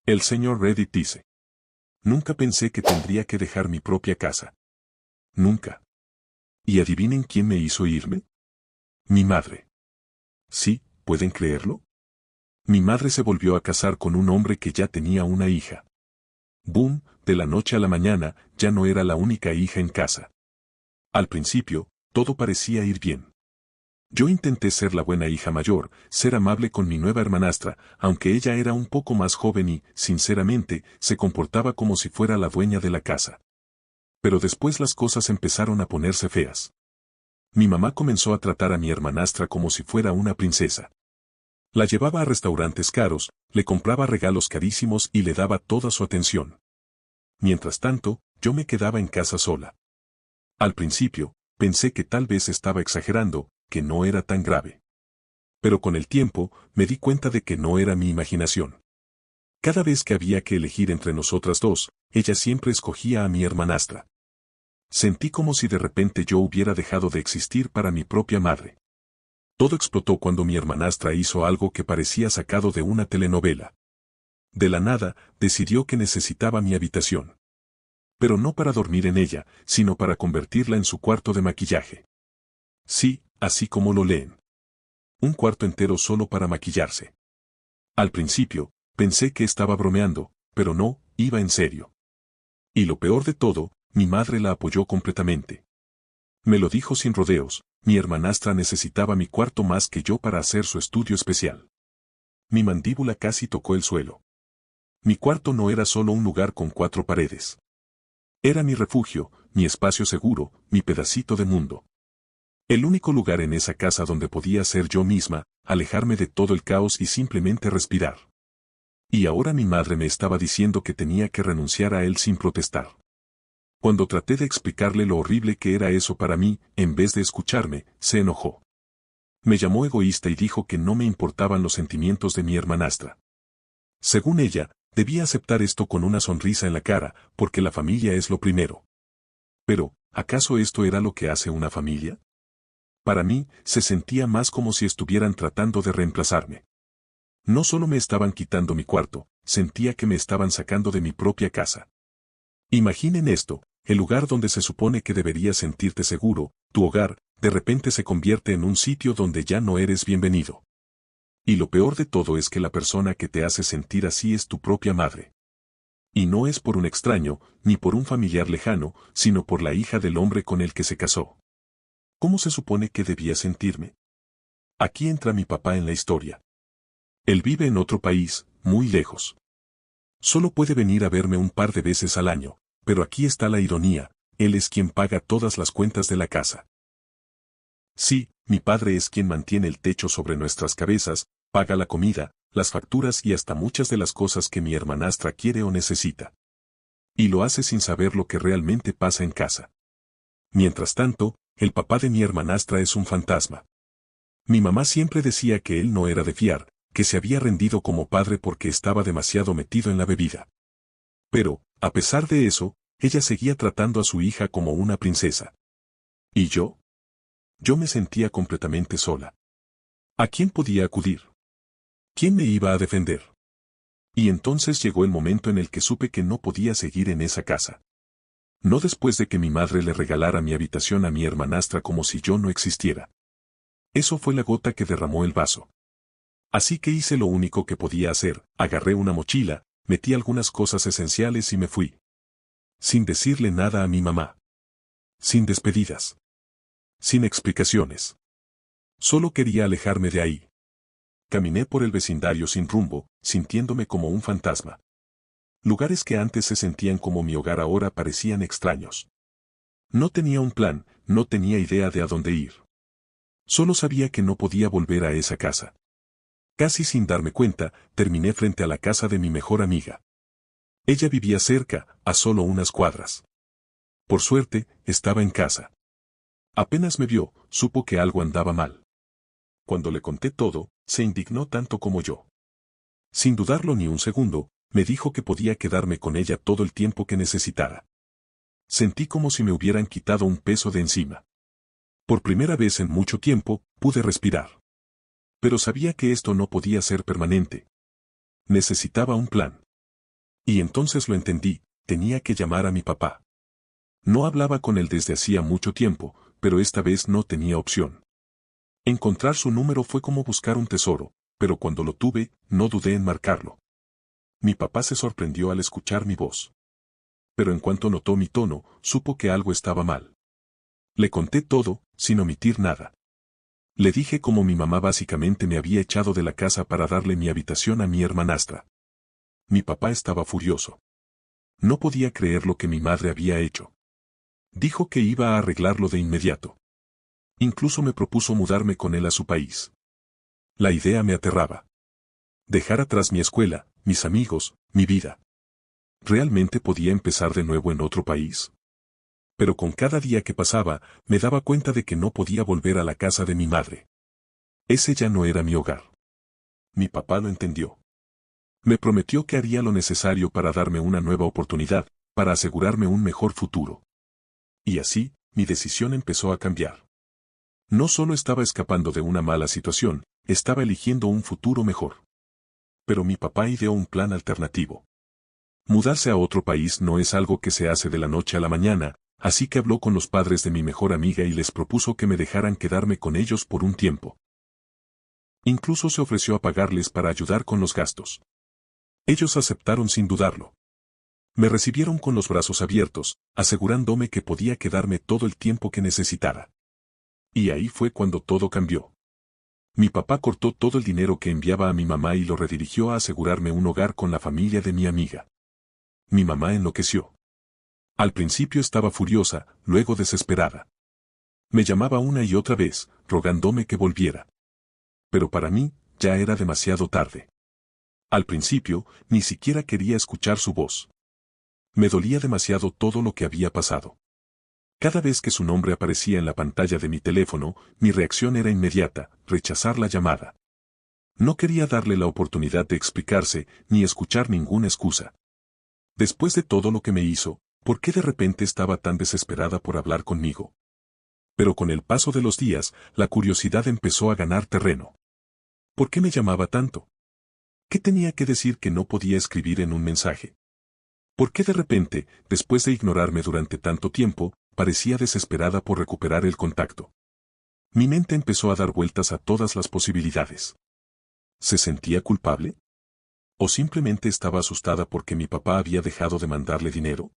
El señor Reddit dice: nunca pensé que tendría que dejar mi propia casa. Nunca. ¿Y adivinen quién me hizo irme? Mi madre. Sí, ¿pueden creerlo? Mi madre se volvió a casar con un hombre que ya tenía una hija. Boom, de la noche a la mañana, ya no era la única hija en casa. Al principio, todo parecía ir bien. Yo intenté ser la buena hija mayor, ser amable con mi nueva hermanastra, aunque ella era un poco más joven y, sinceramente, se comportaba como si fuera la dueña de la casa. Pero después las cosas empezaron a ponerse feas. Mi mamá comenzó a tratar a mi hermanastra como si fuera una princesa. La llevaba a restaurantes caros, le compraba regalos carísimos y le daba toda su atención. Mientras tanto, yo me quedaba en casa sola. Al principio, pensé que tal vez estaba exagerando, que no era tan grave. Pero con el tiempo, me di cuenta de que no era mi imaginación. Cada vez que había que elegir entre nosotras dos, ella siempre escogía a mi hermanastra. Sentí como si de repente yo hubiera dejado de existir para mi propia madre. Todo explotó cuando mi hermanastra hizo algo que parecía sacado de una telenovela. De la nada, decidió que necesitaba mi habitación. Pero no para dormir en ella, sino para convertirla en su cuarto de maquillaje. Sí, así como lo leen. Un cuarto entero solo para maquillarse. Al principio, pensé que estaba bromeando, pero no, iba en serio. Y lo peor de todo, mi madre la apoyó completamente. Me lo dijo sin rodeos: mi hermanastra necesitaba mi cuarto más que yo para hacer su estudio especial. Mi mandíbula casi tocó el suelo. Mi cuarto no era solo un lugar con 4 paredes. Era mi refugio, mi espacio seguro, mi pedacito de mundo. El único lugar en esa casa donde podía ser yo misma, alejarme de todo el caos y simplemente respirar. Y ahora mi madre me estaba diciendo que tenía que renunciar a él sin protestar. Cuando traté de explicarle lo horrible que era eso para mí, en vez de escucharme, se enojó. Me llamó egoísta y dijo que no me importaban los sentimientos de mi hermanastra. Según ella, debía aceptar esto con una sonrisa en la cara, porque la familia es lo primero. Pero, ¿acaso esto era lo que hace una familia? Para mí, se sentía más como si estuvieran tratando de reemplazarme. No solo me estaban quitando mi cuarto, sentía que me estaban sacando de mi propia casa. Imaginen esto: el lugar donde se supone que deberías sentirte seguro, tu hogar, de repente se convierte en un sitio donde ya no eres bienvenido. Y lo peor de todo es que la persona que te hace sentir así es tu propia madre. Y no es por un extraño, ni por un familiar lejano, sino por la hija del hombre con el que se casó. ¿Cómo se supone que debía sentirme? Aquí entra mi papá en la historia. Él vive en otro país, muy lejos. Solo puede venir a verme un par de veces al año, pero aquí está la ironía: él es quien paga todas las cuentas de la casa. Sí, mi padre es quien mantiene el techo sobre nuestras cabezas, paga la comida, las facturas y hasta muchas de las cosas que mi hermanastra quiere o necesita. Y lo hace sin saber lo que realmente pasa en casa. Mientras tanto, el papá de mi hermanastra es un fantasma. Mi mamá siempre decía que él no era de fiar, que se había rendido como padre porque estaba demasiado metido en la bebida. Pero, a pesar de eso, ella seguía tratando a su hija como una princesa. ¿Y yo? Yo me sentía completamente sola. ¿A quién podía acudir? ¿Quién me iba a defender? Y entonces llegó el momento en el que supe que no podía seguir en esa casa. No después de que mi madre le regalara mi habitación a mi hermanastra como si yo no existiera. Eso fue la gota que derramó el vaso. Así que hice lo único que podía hacer: agarré una mochila, metí algunas cosas esenciales y me fui. Sin decirle nada a mi mamá. Sin despedidas. Sin explicaciones. Solo quería alejarme de ahí. Caminé por el vecindario sin rumbo, sintiéndome como un fantasma. Lugares que antes se sentían como mi hogar ahora parecían extraños. No tenía un plan, no tenía idea de a dónde ir. Solo sabía que no podía volver a esa casa. Casi sin darme cuenta, terminé frente a la casa de mi mejor amiga. Ella vivía cerca, a solo unas cuadras. Por suerte, estaba en casa. Apenas me vio, supo que algo andaba mal. Cuando le conté todo, se indignó tanto como yo. Sin dudarlo ni un segundo, me dijo que podía quedarme con ella todo el tiempo que necesitara. Sentí como si me hubieran quitado un peso de encima. Por primera vez en mucho tiempo, pude respirar. Pero sabía que esto no podía ser permanente. Necesitaba un plan. Y entonces lo entendí, tenía que llamar a mi papá. No hablaba con él desde hacía mucho tiempo, pero esta vez no tenía opción. Encontrar su número fue como buscar un tesoro, pero cuando lo tuve, no dudé en marcarlo. Mi papá se sorprendió al escuchar mi voz. Pero en cuanto notó mi tono, supo que algo estaba mal. Le conté todo, sin omitir nada. Le dije cómo mi mamá básicamente me había echado de la casa para darle mi habitación a mi hermanastra. Mi papá estaba furioso. No podía creer lo que mi madre había hecho. Dijo que iba a arreglarlo de inmediato. Incluso me propuso mudarme con él a su país. La idea me aterraba. Dejar atrás mi escuela, mis amigos, mi vida. ¿Realmente podía empezar de nuevo en otro país? Pero con cada día que pasaba, me daba cuenta de que no podía volver a la casa de mi madre. Ese ya no era mi hogar. Mi papá lo entendió. Me prometió que haría lo necesario para darme una nueva oportunidad, para asegurarme un mejor futuro. Y así, mi decisión empezó a cambiar. No solo estaba escapando de una mala situación, estaba eligiendo un futuro mejor. Pero mi papá ideó un plan alternativo. Mudarse a otro país no es algo que se hace de la noche a la mañana, así que habló con los padres de mi mejor amiga y les propuso que me dejaran quedarme con ellos por un tiempo. Incluso se ofreció a pagarles para ayudar con los gastos. Ellos aceptaron sin dudarlo. Me recibieron con los brazos abiertos, asegurándome que podía quedarme todo el tiempo que necesitara. Y ahí fue cuando todo cambió. Mi papá cortó todo el dinero que enviaba a mi mamá y lo redirigió a asegurarme un hogar con la familia de mi amiga. Mi mamá enloqueció. Al principio estaba furiosa, luego desesperada. Me llamaba una y otra vez, rogándome que volviera. Pero para mí, ya era demasiado tarde. Al principio, ni siquiera quería escuchar su voz. Me dolía demasiado todo lo que había pasado. Cada vez que su nombre aparecía en la pantalla de mi teléfono, mi reacción era inmediata, rechazar la llamada. No quería darle la oportunidad de explicarse, ni escuchar ninguna excusa. Después de todo lo que me hizo, ¿por qué de repente estaba tan desesperada por hablar conmigo? Pero con el paso de los días, la curiosidad empezó a ganar terreno. ¿Por qué me llamaba tanto? ¿Qué tenía que decir que no podía escribir en un mensaje? ¿Por qué de repente, después de ignorarme durante tanto tiempo, parecía desesperada por recuperar el contacto? Mi mente empezó a dar vueltas a todas las posibilidades. ¿Se sentía culpable? ¿O simplemente estaba asustada porque mi papá había dejado de mandarle dinero?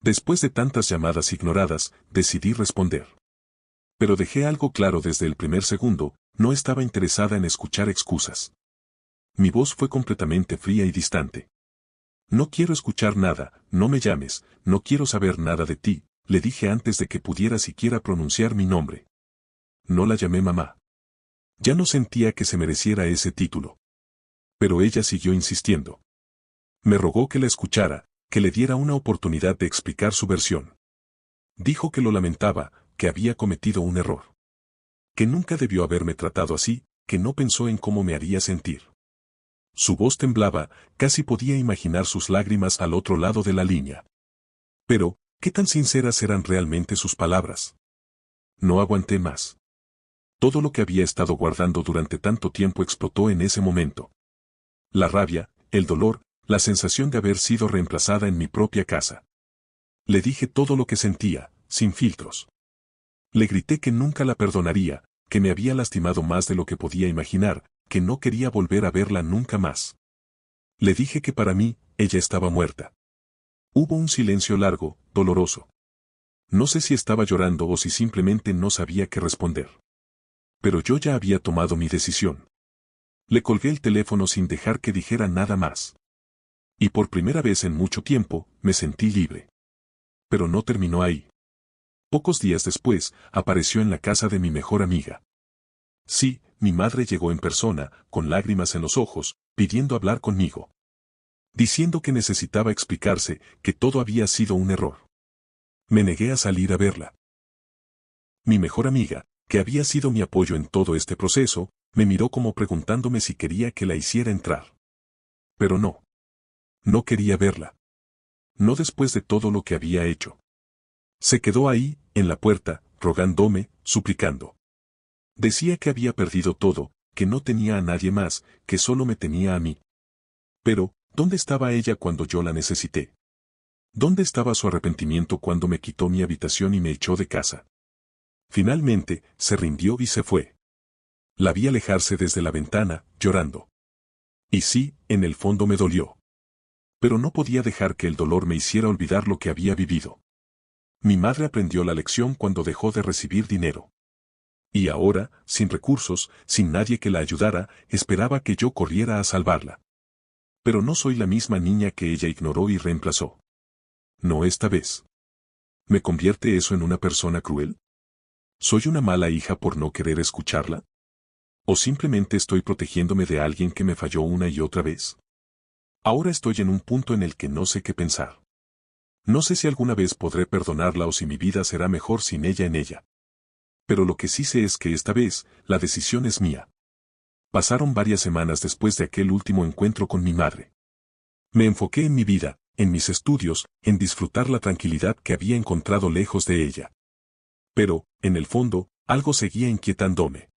Después de tantas llamadas ignoradas, decidí responder. Pero dejé algo claro desde el primer segundo, no estaba interesada en escuchar excusas. Mi voz fue completamente fría y distante. No quiero escuchar nada, no me llames, no quiero saber nada de ti, le dije antes de que pudiera siquiera pronunciar mi nombre. No la llamé mamá. Ya no sentía que se mereciera ese título. Pero ella siguió insistiendo. Me rogó que la escuchara, que le diera una oportunidad de explicar su versión. Dijo que lo lamentaba, que había cometido un error. Que nunca debió haberme tratado así, que no pensó en cómo me haría sentir. Su voz temblaba, casi podía imaginar sus lágrimas al otro lado de la línea. Pero, ¿qué tan sinceras eran realmente sus palabras? No aguanté más. Todo lo que había estado guardando durante tanto tiempo explotó en ese momento. La rabia, el dolor, la sensación de haber sido reemplazada en mi propia casa. Le dije todo lo que sentía, sin filtros. Le grité que nunca la perdonaría, que me había lastimado más de lo que podía imaginar, que no quería volver a verla nunca más. Le dije que para mí, ella estaba muerta. Hubo un silencio largo, doloroso. No sé si estaba llorando o si simplemente no sabía qué responder. Pero yo ya había tomado mi decisión. Le colgué el teléfono sin dejar que dijera nada más. Y por primera vez en mucho tiempo, me sentí libre. Pero no terminó ahí. Pocos días después, apareció en la casa de mi mejor amiga. Sí, mi madre llegó en persona, con lágrimas en los ojos, pidiendo hablar conmigo. Diciendo que necesitaba explicarse, que todo había sido un error. Me negué a salir a verla. Mi mejor amiga, que había sido mi apoyo en todo este proceso, me miró como preguntándome si quería que la hiciera entrar. Pero no. No quería verla. No después de todo lo que había hecho. Se quedó ahí, en la puerta, rogándome, suplicando. Decía que había perdido todo, que no tenía a nadie más, que solo me tenía a mí. Pero, ¿Dónde estaba ella cuando yo la necesité? ¿Dónde estaba su arrepentimiento cuando me quitó mi habitación y me echó de casa? Finalmente, se rindió y se fue. La vi alejarse desde la ventana, llorando. Y sí, en el fondo me dolió. Pero no podía dejar que el dolor me hiciera olvidar lo que había vivido. Mi madre aprendió la lección cuando dejó de recibir dinero. Y ahora, sin recursos, sin nadie que la ayudara, esperaba que yo corriera a salvarla. Pero no soy la misma niña que ella ignoró y reemplazó. No esta vez. ¿Me convierte eso en una persona cruel? ¿Soy una mala hija por no querer escucharla? ¿O simplemente estoy protegiéndome de alguien que me falló una y otra vez? Ahora estoy en un punto en el que no sé qué pensar. No sé si alguna vez podré perdonarla o si mi vida será mejor sin ella en ella. Pero lo que sí sé es que esta vez, la decisión es mía. Pasaron varias semanas después de aquel último encuentro con mi madre. Me enfoqué en mi vida, en mis estudios, en disfrutar la tranquilidad que había encontrado lejos de ella. Pero, en el fondo, algo seguía inquietándome.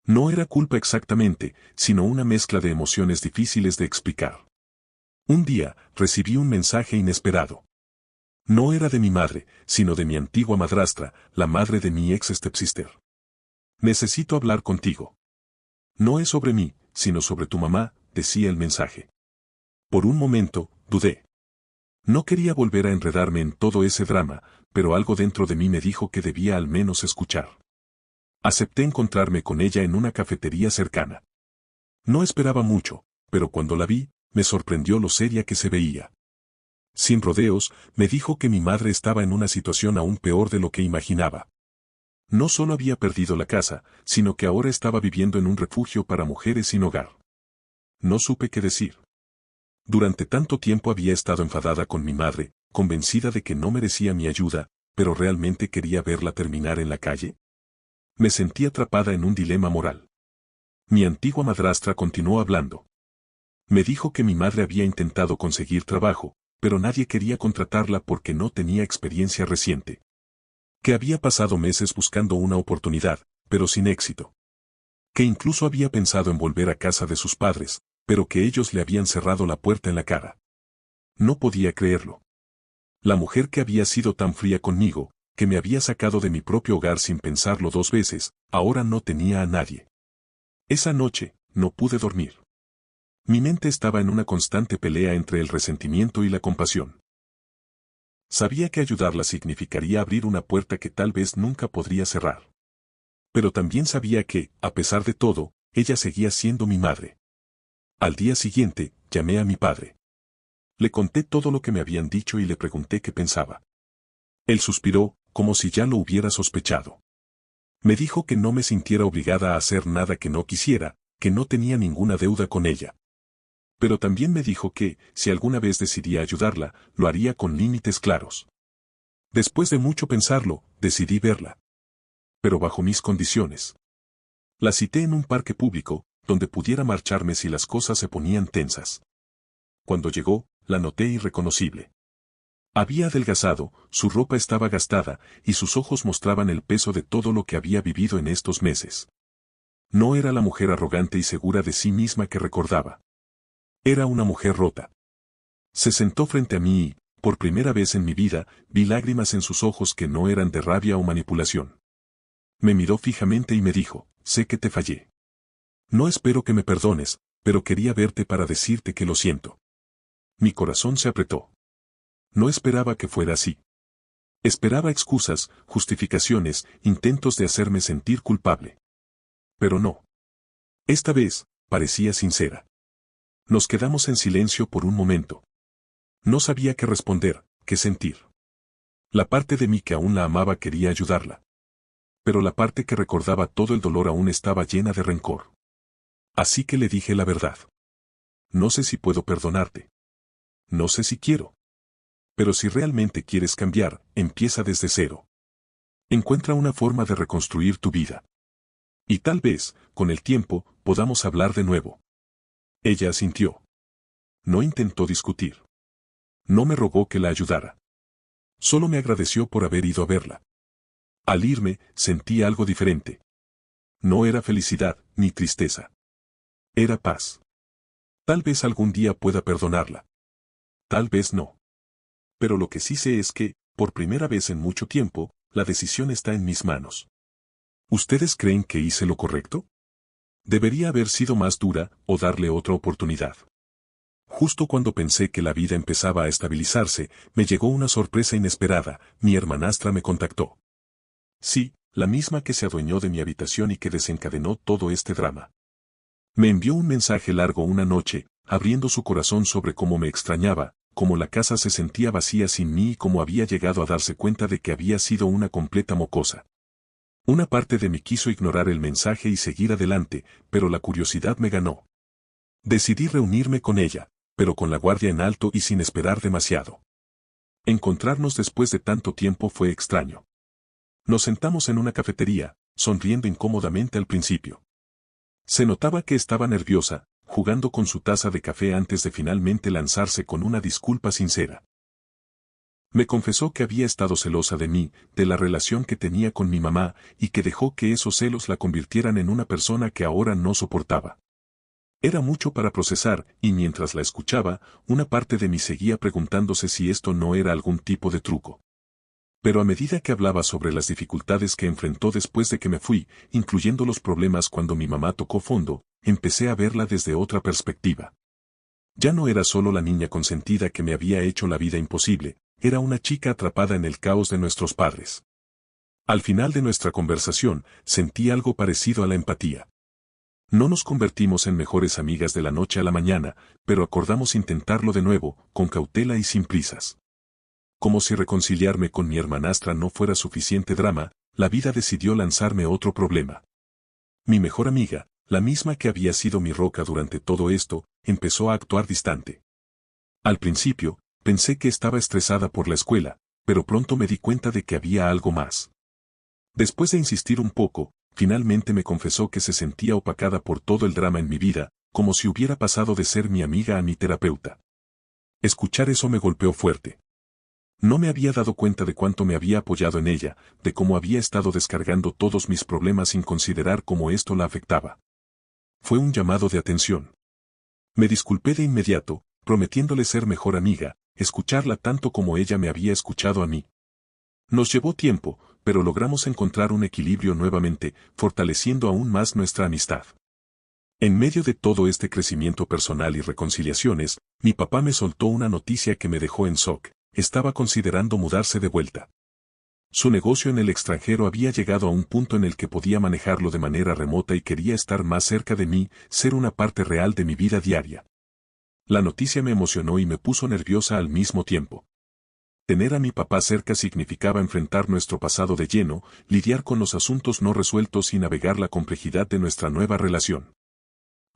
No era culpa exactamente, sino una mezcla de emociones difíciles de explicar. Un día, recibí un mensaje inesperado. No era de mi madre, sino de mi antigua madrastra, la madre de mi ex stepsister. Necesito hablar contigo. No es sobre mí, sino sobre tu mamá, decía el mensaje. Por un momento, dudé. No quería volver a enredarme en todo ese drama, pero algo dentro de mí me dijo que debía al menos escuchar. Acepté encontrarme con ella en una cafetería cercana. No esperaba mucho, pero cuando la vi, me sorprendió lo seria que se veía. Sin rodeos, me dijo que mi madre estaba en una situación aún peor de lo que imaginaba. No solo había perdido la casa, sino que ahora estaba viviendo en un refugio para mujeres sin hogar. No supe qué decir. Durante tanto tiempo había estado enfadada con mi madre, convencida de que no merecía mi ayuda, pero realmente quería verla terminar en la calle. Me sentí atrapada en un dilema moral. Mi antigua madrastra continuó hablando. Me dijo que mi madre había intentado conseguir trabajo, pero nadie quería contratarla porque no tenía experiencia reciente. Que había pasado meses buscando una oportunidad, pero sin éxito. Que incluso había pensado en volver a casa de sus padres, pero que ellos le habían cerrado la puerta en la cara. No podía creerlo. La mujer que había sido tan fría conmigo, que me había sacado de mi propio hogar sin pensarlo dos veces, ahora no tenía a nadie. Esa noche, no pude dormir. Mi mente estaba en una constante pelea entre el resentimiento y la compasión. Sabía que ayudarla significaría abrir una puerta que tal vez nunca podría cerrar. Pero también sabía que, a pesar de todo, ella seguía siendo mi madre. Al día siguiente, llamé a mi padre. Le conté todo lo que me habían dicho y le pregunté qué pensaba. Él suspiró, como si ya lo hubiera sospechado. Me dijo que no me sintiera obligada a hacer nada que no quisiera, que no tenía ninguna deuda con ella. Pero también me dijo que, si alguna vez decidía ayudarla, lo haría con límites claros. Después de mucho pensarlo, decidí verla. Pero bajo mis condiciones. La cité en un parque público, donde pudiera marcharme si las cosas se ponían tensas. Cuando llegó, la noté irreconocible. Había adelgazado, su ropa estaba gastada, y sus ojos mostraban el peso de todo lo que había vivido en estos meses. No era la mujer arrogante y segura de sí misma que recordaba. Era una mujer rota. Se sentó frente a mí y, por primera vez en mi vida, vi lágrimas en sus ojos que no eran de rabia o manipulación. Me miró fijamente y me dijo, sé que te fallé. No espero que me perdones, pero quería verte para decirte que lo siento. Mi corazón se apretó. No esperaba que fuera así. Esperaba excusas, justificaciones, intentos de hacerme sentir culpable. Pero no. Esta vez, parecía sincera. Nos quedamos en silencio por un momento. No sabía qué responder, qué sentir. La parte de mí que aún la amaba quería ayudarla. Pero la parte que recordaba todo el dolor aún estaba llena de rencor. Así que le dije la verdad. No sé si puedo perdonarte. No sé si quiero. Pero si realmente quieres cambiar, empieza desde cero. Encuentra una forma de reconstruir tu vida. Y tal vez, con el tiempo, podamos hablar de nuevo. Ella asintió. No intentó discutir. No me rogó que la ayudara. Solo me agradeció por haber ido a verla. Al irme, sentí algo diferente. No era felicidad, ni tristeza. Era paz. Tal vez algún día pueda perdonarla. Tal vez no. Pero lo que sí sé es que, por primera vez en mucho tiempo, la decisión está en mis manos. ¿Ustedes creen que hice lo correcto? ¿Debería haber sido más dura o darle otra oportunidad? Justo cuando pensé que la vida empezaba a estabilizarse, me llegó una sorpresa inesperada. Mi hermanastra me contactó. Sí, la misma que se adueñó de mi habitación y que desencadenó todo este drama. Me envió un mensaje largo una noche, abriendo su corazón sobre cómo me extrañaba, cómo la casa se sentía vacía sin mí y cómo había llegado a darse cuenta de que había sido una completa mocosa. Una parte de mí quiso ignorar el mensaje y seguir adelante, pero la curiosidad me ganó. Decidí reunirme con ella, pero con la guardia en alto y sin esperar demasiado. Encontrarnos después de tanto tiempo fue extraño. Nos sentamos en una cafetería, sonriendo incómodamente al principio. Se notaba que estaba nerviosa, jugando con su taza de café antes de finalmente lanzarse con una disculpa sincera. Me confesó que había estado celosa de mí, de la relación que tenía con mi mamá, y que dejó que esos celos la convirtieran en una persona que ahora no soportaba. Era mucho para procesar, y mientras la escuchaba, una parte de mí seguía preguntándose si esto no era algún tipo de truco. Pero a medida que hablaba sobre las dificultades que enfrentó después de que me fui, incluyendo los problemas cuando mi mamá tocó fondo, empecé a verla desde otra perspectiva. Ya no era solo la niña consentida que me había hecho la vida imposible, era una chica atrapada en el caos de nuestros padres. Al final de nuestra conversación, sentí algo parecido a la empatía. No nos convertimos en mejores amigas de la noche a la mañana, pero acordamos intentarlo de nuevo, con cautela y sin prisas. Como si reconciliarme con mi hermanastra no fuera suficiente drama, la vida decidió lanzarme otro problema. Mi mejor amiga, la misma que había sido mi roca durante todo esto, empezó a actuar distante. Al principio, pensé que estaba estresada por la escuela, pero pronto me di cuenta de que había algo más. Después de insistir un poco, finalmente me confesó que se sentía opacada por todo el drama en mi vida, como si hubiera pasado de ser mi amiga a mi terapeuta. Escuchar eso me golpeó fuerte. No me había dado cuenta de cuánto me había apoyado en ella, de cómo había estado descargando todos mis problemas sin considerar cómo esto la afectaba. Fue un llamado de atención. Me disculpé de inmediato, prometiéndole ser mejor amiga, escucharla tanto como ella me había escuchado a mí. Nos llevó tiempo, pero logramos encontrar un equilibrio nuevamente, fortaleciendo aún más nuestra amistad. En medio de todo este crecimiento personal y reconciliaciones, mi papá me soltó una noticia que me dejó en shock. Estaba considerando mudarse de vuelta. Su negocio en el extranjero había llegado a un punto en el que podía manejarlo de manera remota y quería estar más cerca de mí, ser una parte real de mi vida diaria. La noticia me emocionó y me puso nerviosa al mismo tiempo. Tener a mi papá cerca significaba enfrentar nuestro pasado de lleno, lidiar con los asuntos no resueltos y navegar la complejidad de nuestra nueva relación.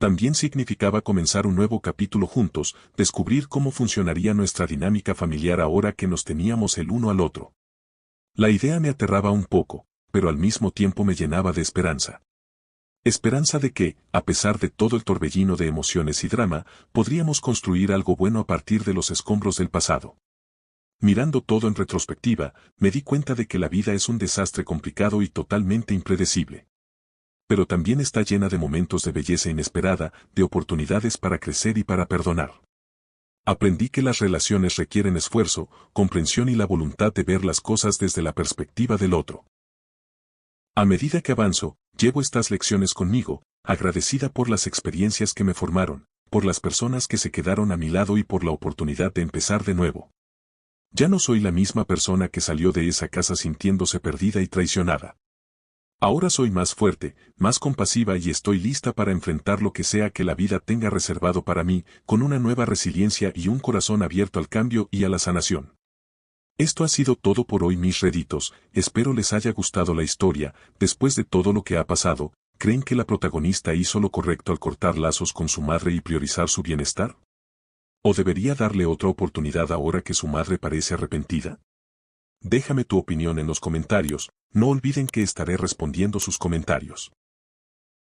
También significaba comenzar un nuevo capítulo juntos, descubrir cómo funcionaría nuestra dinámica familiar ahora que nos teníamos el uno al otro. La idea me aterraba un poco, pero al mismo tiempo me llenaba de esperanza. Esperanza de que, a pesar de todo el torbellino de emociones y drama, podríamos construir algo bueno a partir de los escombros del pasado. Mirando todo en retrospectiva, me di cuenta de que la vida es un desastre complicado y totalmente impredecible. Pero también está llena de momentos de belleza inesperada, de oportunidades para crecer y para perdonar. Aprendí que las relaciones requieren esfuerzo, comprensión y la voluntad de ver las cosas desde la perspectiva del otro. A medida que avanzo, llevo estas lecciones conmigo, agradecida por las experiencias que me formaron, por las personas que se quedaron a mi lado y por la oportunidad de empezar de nuevo. Ya no soy la misma persona que salió de esa casa sintiéndose perdida y traicionada. Ahora soy más fuerte, más compasiva y estoy lista para enfrentar lo que sea que la vida tenga reservado para mí, con una nueva resiliencia y un corazón abierto al cambio y a la sanación. Esto ha sido todo por hoy, mis reditos, espero les haya gustado la historia. Después de todo lo que ha pasado, ¿creen que la protagonista hizo lo correcto al cortar lazos con su madre y priorizar su bienestar? ¿O debería darle otra oportunidad ahora que su madre parece arrepentida? Déjame tu opinión en los comentarios, no olviden que estaré respondiendo sus comentarios.